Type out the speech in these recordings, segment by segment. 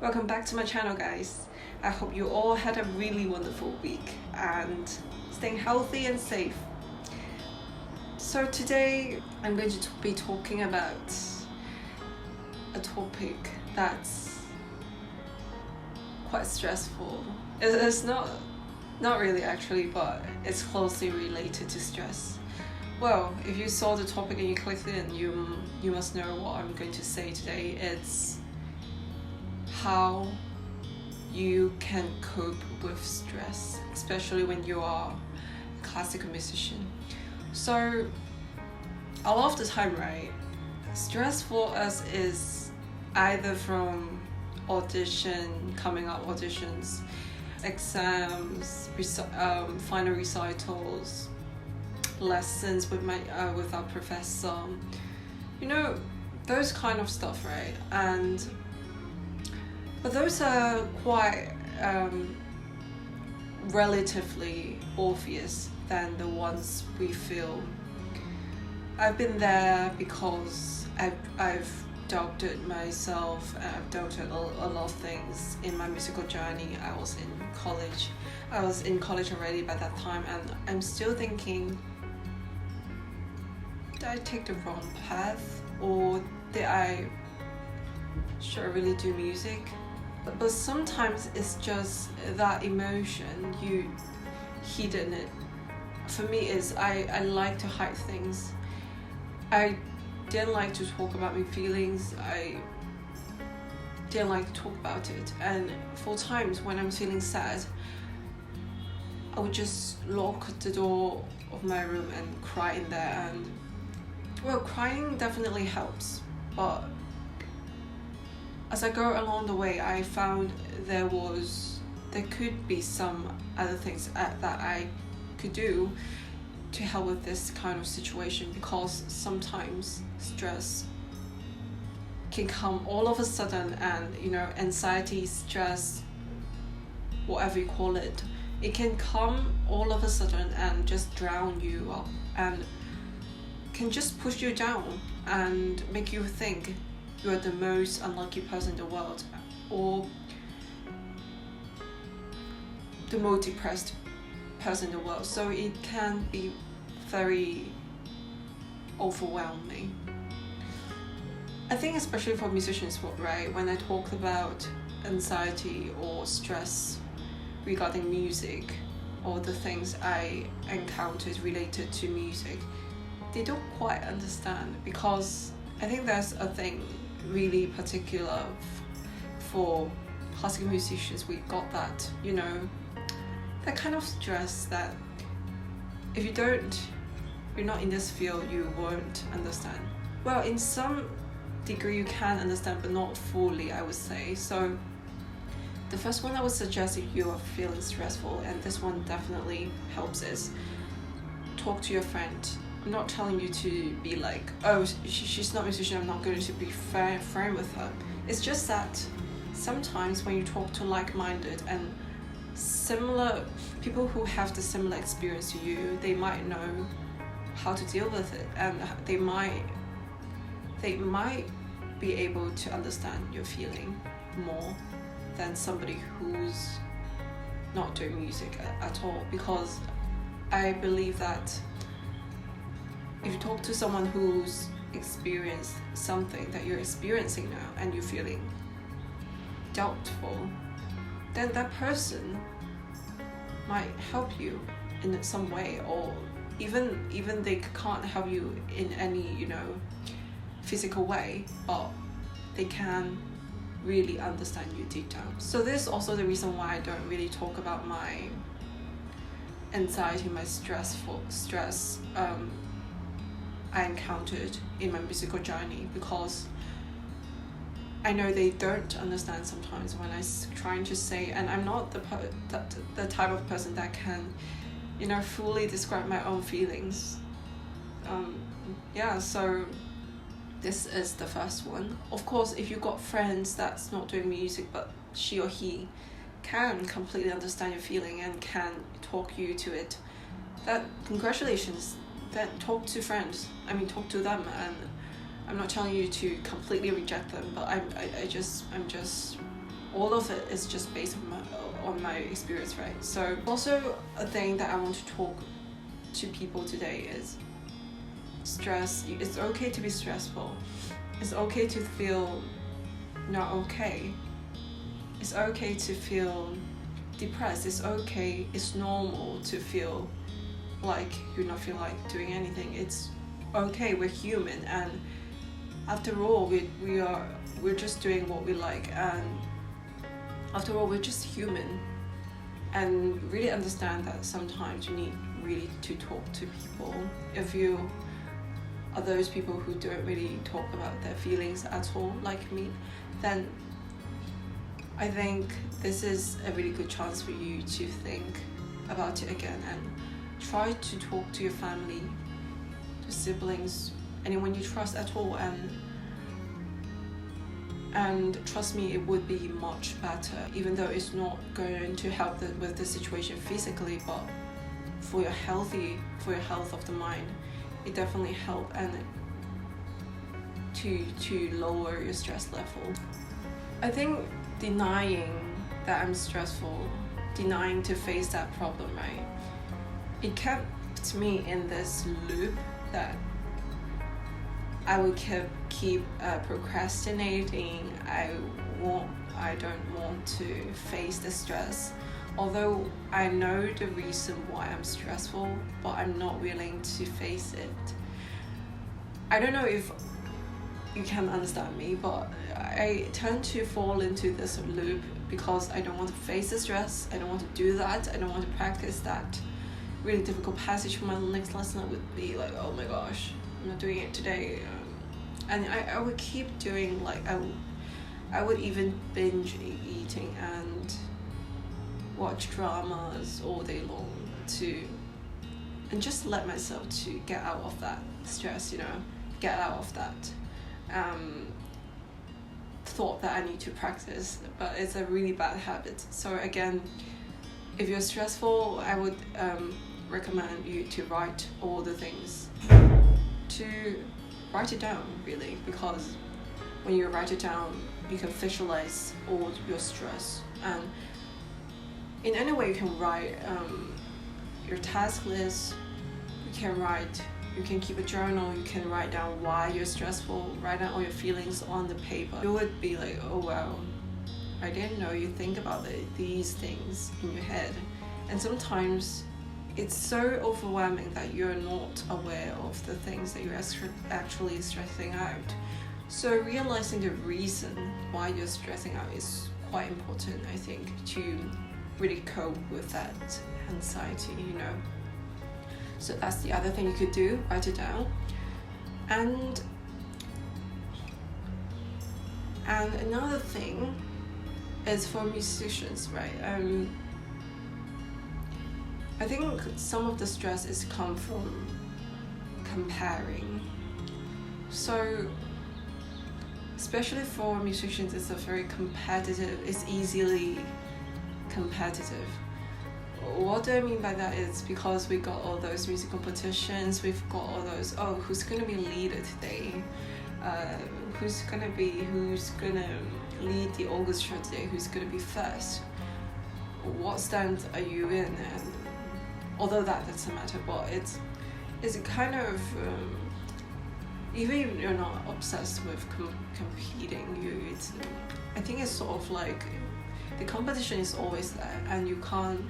Welcome back to my channel, guys. I hope you all had a really wonderful week and staying healthy and safe. So today I'm going to be talking about a topic that's quite stressful. It's not really actually, but it's closely related to stress. Well, if you saw the topic and you clicked it, you must know what I'm going to say today. It's how you can cope with stress, especially when you are a classical musician. So a lot of the time, right, stress for us is either from coming up auditions, exams, final recitals, lessons with our professor, those kind of stuff, right? But those are quite relatively obvious than the ones we feel. I've been there because I've doubted myself, and I've doubted a lot of things in my musical journey. I was in college already by that time, and I'm still thinking, did I take the wrong path, or should I really do music? But sometimes it's just that emotion, you hidden it. For me, is I like to hide things. I didn't like to talk about my feelings. I didn't like to talk about it. And for times when I'm feeling sad, I would just lock the door of my room and cry in there. And well, crying definitely helps, but as I go along the way, I found there could be some other things that I could do to help with this kind of situation, because sometimes stress can come all of a sudden, and anxiety, stress, whatever you call it, it can come all of a sudden and just drown you up and can just push you down and make you think you are the most unlucky person in the world, or the most depressed person in the world. So it can be very overwhelming. I think especially for musicians, right, when I talk about anxiety or stress regarding music, or the things I encountered related to music, they don't quite understand, because I think there's a thing really particular for classical musicians. We got that, that kind of stress that if you're not in this field, you won't understand. Well, in some degree you can understand, but not fully, I would say. So the first one I would suggest, if you are feeling stressful, and this one definitely helps, is talk to your friend. I'm not telling you to be like, oh, she's not a musician, I'm not going to be friend with her. It's just that sometimes when you talk to like-minded and similar people who have the similar experience to you, they might know how to deal with it, and they might be able to understand your feeling more than somebody who's not doing music at all. Because I believe that if you talk to someone who's experienced something that you're experiencing now, and you're feeling doubtful, then that person might help you in some way, or even they can't help you in any physical way, but they can really understand you deep down. So this is also the reason why I don't really talk about my anxiety, my stress I encountered in my musical journey, because I know they don't understand sometimes when I'm trying to say, and I'm not the type of person that can fully describe my own feelings. So this is the first one. Of course, if you've got friends that's not doing music, but she or he can completely understand your feeling and can talk you to it, that congratulations. Then talk to friends. Talk to them, and I'm not telling you to completely reject them, but I'm just all of it is just based on my experience, right? So also a thing that I want to talk to people today is stress. It's okay to be stressful. It's okay to feel not okay. It's okay to feel depressed. It's okay. It's normal to feel like you're not feeling like doing anything. It's okay. We're human, and after all, we're just doing what we like, and after all, we're just human. And really understand that sometimes you need really to talk to people. If you are those people who don't really talk about their feelings at all, like me, then I think this is a really good chance for you to think about it again and try to talk to your family, to siblings, anyone you trust at all, and trust me, it would be much better, even though it's not going to help with the situation physically, but for your health of the mind, it definitely helps, and to lower your stress level. I think denying that I'm stressful, denying to face that problem, right? It kept me in this loop that I would keep procrastinating. I don't want to face the stress, although I know the reason why I'm stressful, but I'm not willing to face it. I don't know if you can understand me, but I tend to fall into this loop because I don't want to face the stress. I don't want to do that. I don't want to practice that really difficult passage for my next lesson. Would be like, oh my gosh, I'm not doing it today. And I would keep doing, like, I would even binge eating and watch dramas all day long and just let myself to get out of that stress, get out of that thought that I need to practice. But it's a really bad habit. So again, if you're stressful, I would recommend you to write all the things, to write it down, really, because when you write it down, you can visualize all your stress. And in any way, you can write your task list, you can keep a journal, you can write down why you're stressful, write down all your feelings on the paper. You would be like, oh wow, I didn't know you think about these things in your head. And sometimes it's so overwhelming that you're not aware of the things that you're actually stressing out. So realizing the reason why you're stressing out is quite important, I think, to really cope with that anxiety, So that's the other thing you could do, write it down. And another thing is for musicians, right? I think some of the stress is come from comparing. So especially for musicians, it's easily competitive. What do I mean by that is because we got all those music competitions, we've got all those, who's gonna be leader today? Who's gonna lead the orchestra today? Who's gonna be first? What stand are you in? And although that doesn't matter, but it's kind of even if you're not obsessed with competing, I think it's sort of like the competition is always there, and you can't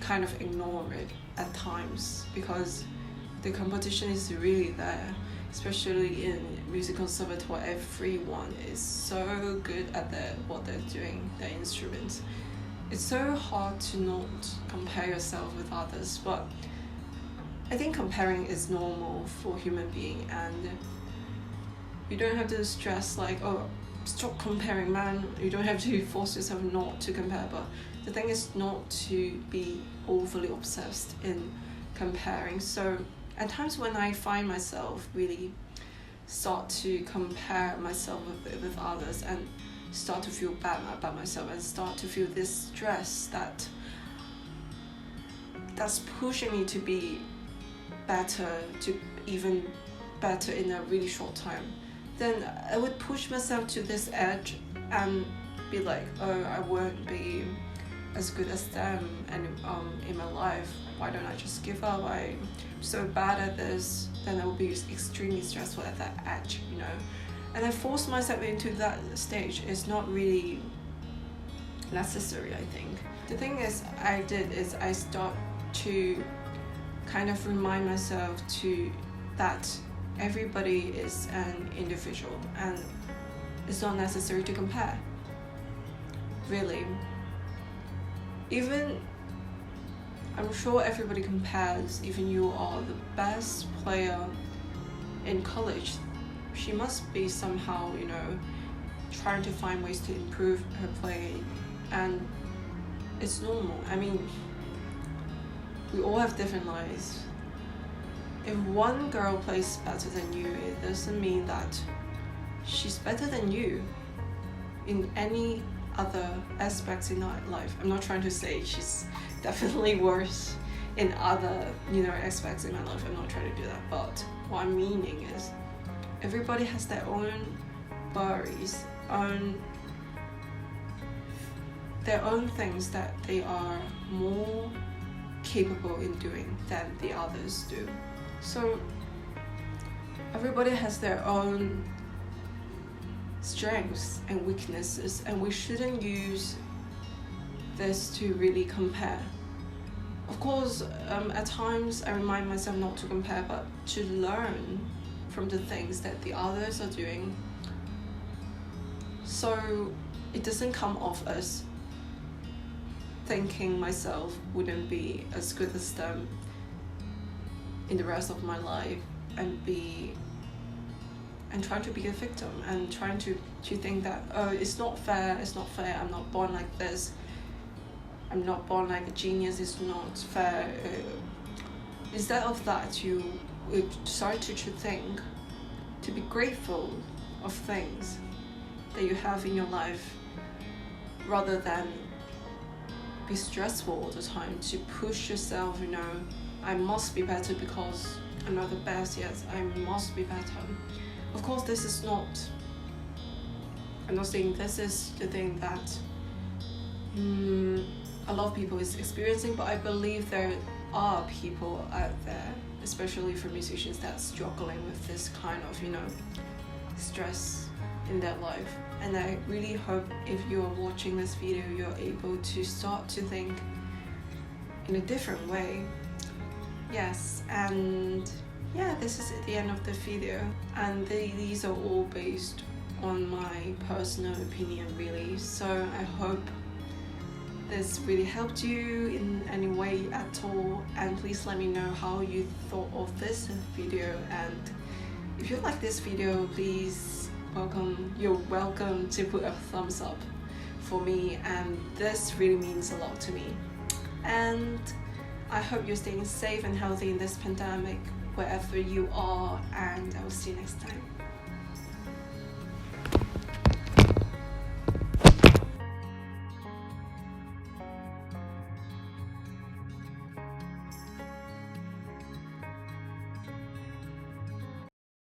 kind of ignore it at times, because the competition is really there, especially in music conservatoire. Everyone is so good at what they're doing, their instruments. It's so hard to not compare yourself with others, but I think comparing is normal for human being, and you don't have to stress like, stop comparing, man. You don't have to force yourself not to compare, but the thing is not to be overly obsessed in comparing. So at times when I find myself really start to compare myself with others and start to feel bad about myself and start to feel this stress that's pushing me to be better, to even better in a really short time, then I would push myself to this edge and be like, oh, I won't be as good as them and in my life, why don't I just give up, I'm so bad at this, then I will be extremely stressful at that edge, you know. And I force myself into that stage. It's not really necessary, I think. The thing is I start to kind of remind myself that everybody is an individual and it's not necessary to compare, really. Even I'm sure everybody compares. Even you are the best player in college, she must be somehow, you know, trying to find ways to improve her play, and it's normal. I mean, we all have different lives. If one girl plays better than you, it doesn't mean that she's better than you in any other aspects in our life. I'm not trying to say she's definitely worse in other, you know, aspects in my life. I'm not trying to do that. But what I'm meaning is everybody has their own worries, their own things that they are more capable in doing than the others do. So everybody has their own strengths and weaknesses, and we shouldn't use this to really compare. Of course, at times I remind myself not to compare, but to learn from the things that the others are doing, so it doesn't come off as thinking myself wouldn't be as good as them in the rest of my life, and trying to be a victim and trying to think that, oh, it's not fair, I'm not born like this, I'm not born like a genius, it's not fair. Instead of that, you start to think, to be grateful of things that you have in your life, rather than be stressful all the time, to push yourself, you know, I must be better because I'm not the best yet, I must be better. Of course, this is not, I'm not saying this is the thing that a lot of people is experiencing, but I believe there are people out there, especially for musicians, that's struggling with this kind of, you know, stress in their life. And I really hope if you are watching this video, you're able to start to think in a different way. Yes, and yeah, this is the end of the video, and these are all based on my personal opinion, really. So I hope this really helped you in any way at all, and please let me know how you thought of this video. And if you like this video, please you're welcome to put a thumbs up for me, and this really means a lot to me. And I hope you're staying safe and healthy in this pandemic, wherever you are, and I will see you next time.